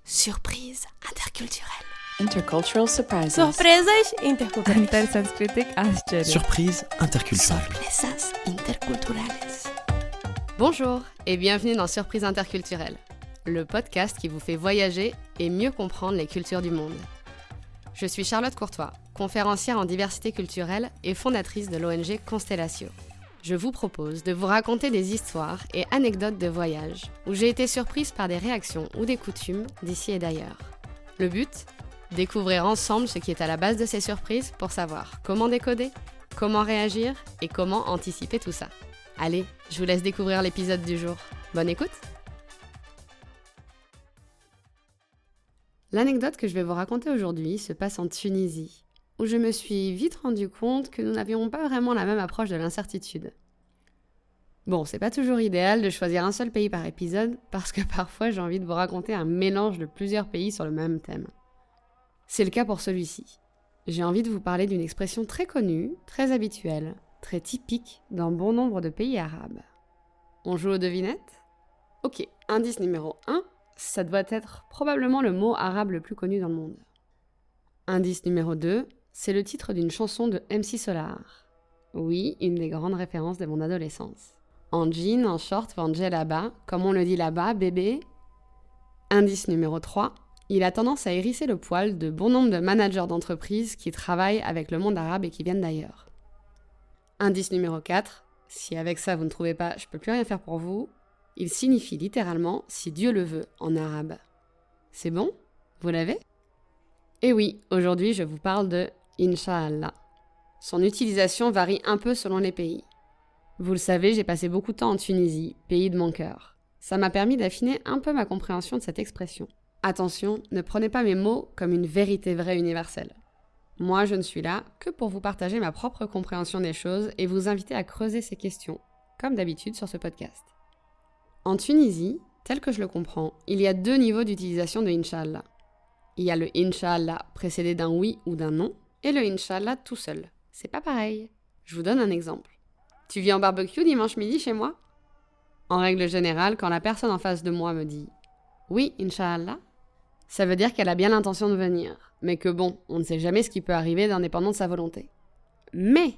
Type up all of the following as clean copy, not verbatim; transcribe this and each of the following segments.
Surprise interculturelle. Intercultural surprises. Surpresas interculturais. Intersanskritic Ascharya. Surprise interculturelle. Sorpresas interculturales. Bonjour et bienvenue dans Surprise interculturelle, le podcast qui vous fait voyager et mieux comprendre les cultures du monde. Je suis Charlotte Courtois, conférencière en diversité culturelle et fondatrice de l'ONG Constellatio. Je vous propose de vous raconter des histoires et anecdotes de voyage où j'ai été surprise par des réactions ou des coutumes d'ici et d'ailleurs. Le but ? Découvrir ensemble ce qui est à la base de ces surprises pour savoir comment décoder, comment réagir et comment anticiper tout ça. Allez, je vous laisse découvrir l'épisode du jour. Bonne écoute! L'anecdote que je vais vous raconter aujourd'hui se passe en Tunisie, où je me suis vite rendu compte que nous n'avions pas vraiment la même approche de l'incertitude. Bon, c'est pas toujours idéal de choisir un seul pays par épisode, parce que parfois j'ai envie de vous raconter un mélange de plusieurs pays sur le même thème. C'est le cas pour celui-ci. J'ai envie de vous parler d'une expression très connue, très habituelle, très typique dans bon nombre de pays arabes. On joue aux devinettes ? Ok, indice numéro 1, ça doit être probablement le mot arabe le plus connu dans le monde. Indice numéro 2, c'est le titre d'une chanson de MC Solar. Oui, une des grandes références de mon adolescence. En jean, en short ou en djellaba, comme on le dit là-bas, bébé. Indice numéro 3, il a tendance à hérisser le poil de bon nombre de managers d'entreprises qui travaillent avec le monde arabe et qui viennent d'ailleurs. Indice numéro 4, si avec ça vous ne trouvez pas « je peux plus rien faire pour vous », il signifie littéralement « si Dieu le veut » en arabe. C'est bon ? Vous l'avez ? Et oui, aujourd'hui je vous parle de « Inch'Allah ». Son utilisation varie un peu selon les pays. Vous le savez, j'ai passé beaucoup de temps en Tunisie, pays de mon cœur. Ça m'a permis d'affiner un peu ma compréhension de cette expression. Attention, ne prenez pas mes mots comme une vérité vraie universelle. Moi, je ne suis là que pour vous partager ma propre compréhension des choses et vous inviter à creuser ces questions, comme d'habitude sur ce podcast. En Tunisie, tel que je le comprends, il y a 2 niveaux d'utilisation de Inch'Allah. Il y a le Inch'Allah précédé d'un oui ou d'un non, et le Inch'Allah tout seul. C'est pas pareil. Je vous donne un exemple. Tu viens au barbecue dimanche midi chez moi ? En règle générale, quand la personne en face de moi me dit « Oui, Inch'Allah », ça veut dire qu'elle a bien l'intention de venir, mais que bon, on ne sait jamais ce qui peut arriver d'indépendant de sa volonté. Mais,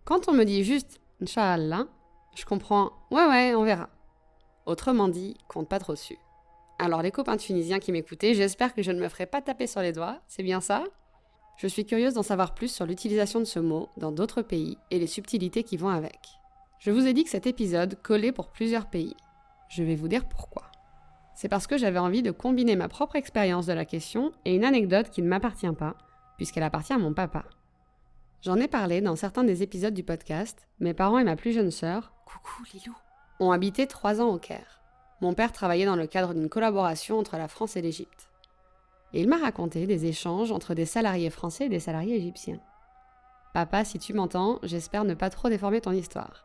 quand on me dit juste « Inch'Allah », je comprends « Ouais, on verra ». Autrement dit, compte pas trop dessus. Alors les copains tunisiens qui m'écoutaient, j'espère que je ne me ferai pas taper sur les doigts, c'est bien ça ? Je suis curieuse d'en savoir plus sur l'utilisation de ce mot dans d'autres pays et les subtilités qui vont avec. Je vous ai dit que cet épisode collait pour plusieurs pays. Je vais vous dire pourquoi. C'est parce que j'avais envie de combiner ma propre expérience de la question et une anecdote qui ne m'appartient pas, puisqu'elle appartient à mon papa. J'en ai parlé dans certains des épisodes du podcast. Mes parents et ma plus jeune sœur, coucou Lilou, ont habité 3 ans au Caire. Mon père travaillait dans le cadre d'une collaboration entre la France et l'Égypte. Et il m'a raconté des échanges entre des salariés français et des salariés égyptiens. Papa, si tu m'entends, j'espère ne pas trop déformer ton histoire.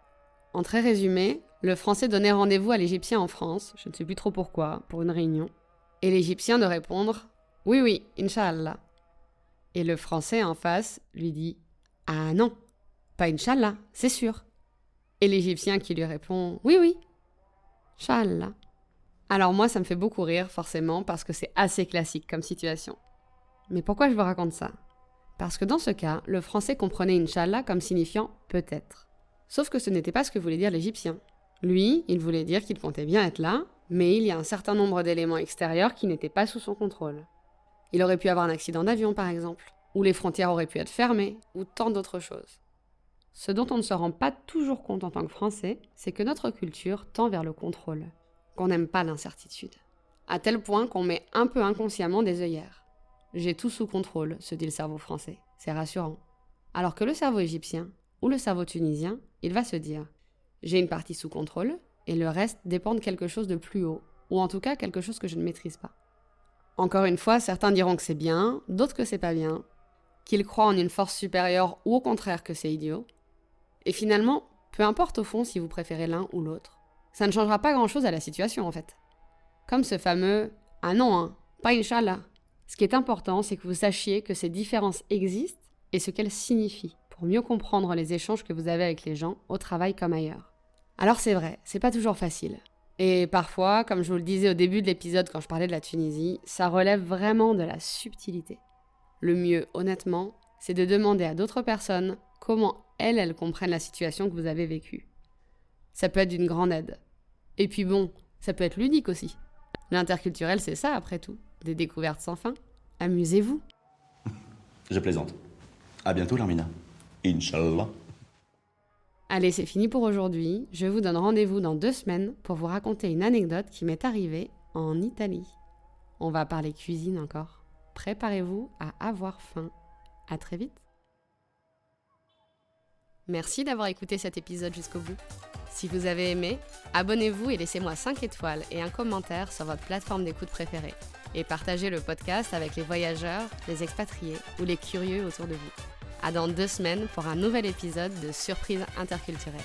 En très résumé, le français donnait rendez-vous à l'égyptien en France, je ne sais plus trop pourquoi, pour une réunion, et l'égyptien de répondre « Oui, Inch'Allah ». Et le français en face lui dit « Ah non, pas Inch'Allah, c'est sûr ». Et l'égyptien qui lui répond « Oui, Inch'Allah ». Alors moi, ça me fait beaucoup rire, forcément, parce que c'est assez classique comme situation. Mais pourquoi je vous raconte ça ? Parce que dans ce cas, le français comprenait Inch'Allah comme signifiant « peut-être ». Sauf que ce n'était pas ce que voulait dire l'égyptien. Lui, il voulait dire qu'il comptait bien être là, mais il y a un certain nombre d'éléments extérieurs qui n'étaient pas sous son contrôle. Il aurait pu avoir un accident d'avion, par exemple, ou les frontières auraient pu être fermées, ou tant d'autres choses. Ce dont on ne se rend pas toujours compte en tant que Français, c'est que notre culture tend vers le contrôle, qu'on n'aime pas l'incertitude. À tel point qu'on met un peu inconsciemment des œillères. J'ai tout sous contrôle, se dit le cerveau français. C'est rassurant. Alors que le cerveau égyptien, ou le cerveau tunisien, il va se dire « j'ai une partie sous contrôle, et le reste dépend de quelque chose de plus haut, ou en tout cas quelque chose que je ne maîtrise pas. » Encore une fois, certains diront que c'est bien, d'autres que c'est pas bien, qu'ils croient en une force supérieure ou au contraire que c'est idiot. Et finalement, peu importe au fond si vous préférez l'un ou l'autre. Ça ne changera pas grand-chose à la situation en fait. Comme ce fameux « ah non, pas Inch'Allah ». Ce qui est important, c'est que vous sachiez que ces différences existent et ce qu'elles signifient, pour mieux comprendre les échanges que vous avez avec les gens, au travail comme ailleurs. Alors c'est vrai, c'est pas toujours facile. Et parfois, comme je vous le disais au début de l'épisode quand je parlais de la Tunisie, ça relève vraiment de la subtilité. Le mieux, honnêtement, c'est de demander à d'autres personnes comment elles comprennent la situation que vous avez vécue. Ça peut être d'une grande aide. Et puis bon, ça peut être ludique aussi. L'interculturel, c'est ça après tout. Des découvertes sans fin. Amusez-vous. Je plaisante. À bientôt, Larmina. Inch'Allah. Allez, c'est fini pour aujourd'hui. Je vous donne rendez-vous dans 2 semaines pour vous raconter une anecdote qui m'est arrivée en Italie. On va parler cuisine encore. Préparez-vous à avoir faim. À très vite. Merci d'avoir écouté cet épisode jusqu'au bout. Si vous avez aimé, abonnez-vous et laissez-moi 5 étoiles et un commentaire sur votre plateforme d'écoute préférée. Et partagez le podcast avec les voyageurs, les expatriés ou les curieux autour de vous. À dans 2 semaines pour un nouvel épisode de Surprise interculturelle.